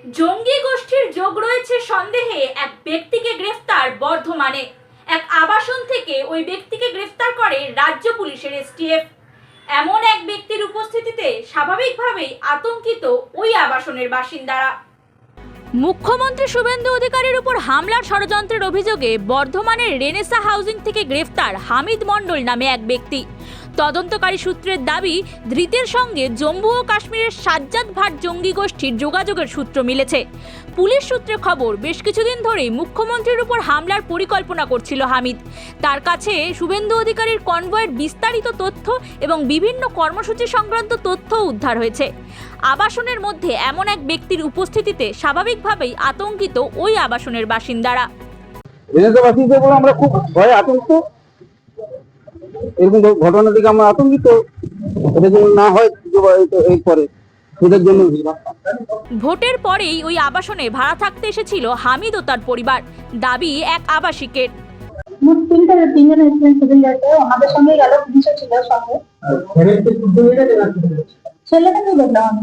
জঙ্গি গোষ্ঠীর যোগ রয়েছে সন্দেহে এক ব্যক্তিকে গ্রেফতার বর্ধমানে। এক আবাসন থেকে ওই ব্যক্তিকে গ্রেফতার করে রাজ্য পুলিশের এসটিএফ। এমন এক ব্যক্তির উপস্থিতিতে স্বাভাবিকভাবেই আতঙ্কিত ওই আবাসনের বাসিন্দারা। মুখ্যমন্ত্রী শুভেন্দু অধিকারীর উপর হামলার ষড়যন্ত্রের অভিযোগে বর্ধমানের রেনেসা হাউজিং থেকে গ্রেফতার হামিদ মণ্ডল নামে এক ব্যক্তি। তদন্তকারী সূত্রের দাবি, ধৃতের সঙ্গে জম্মু ও কাশ্মীরের সাজ্জাদ ভাট জঙ্গি গোষ্ঠীর যোগাযোগের সূত্র মিলেছে। পুলিশ সূত্রে খবর, বেশ কিছুদিন ধরেই মুখ্যমন্ত্রীর উপর হামলার পরিকল্পনা করছিল হামিদ। তার কাছে শুভেন্দু অধিকারীর কনভয়ের বিস্তারিত তথ্য এবং বিভিন্ন কর্মসূচি সংক্রান্ত তথ্যও উদ্ধার হয়েছে। আবাসনের মধ্যে এমন এক ব্যক্তির উপস্থিতিতে স্বাভাবিকভাবেই আতঙ্কিত ওই আবাসনের বাসিন্দারা। আমরা খুব ভয়ে আতঙ্কিত, এরকম ঘটনা থেকে আমরা আতঙ্কিত। এটা যেন না হয় এরপরে সেটার জন্য। ভোটের পরেই ওই আবাসনে ভাড়া থাকতে এসেছিল হামিদ ও তার পরিবার। দাবি এক আবাসিকের। মোট তিনজন এসেছিলেন সেদিন রাতে, আমাদের সঙ্গে গেল, পুলিশও ছিল সঙ্গে। ছেলেটাকে দেখলাম আমি,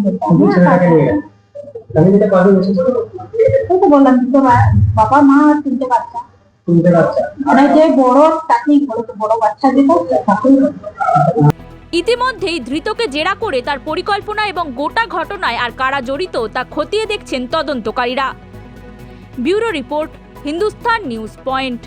এই তো বললাম তো বাবা মা আর তিনটে বাচ্চা। মানে যে বড় তাকেই বড় বাচ্চা যেটা তাকেই। ইতিমধ্যেই ধৃতকে জেরা করে তার পরিকল্পনা এবং গোটা ঘটনায় আর কারা জড়িত তা খতিয়ে দেখছেন তদন্তকারীরা। Bureau report, Hindustan news point.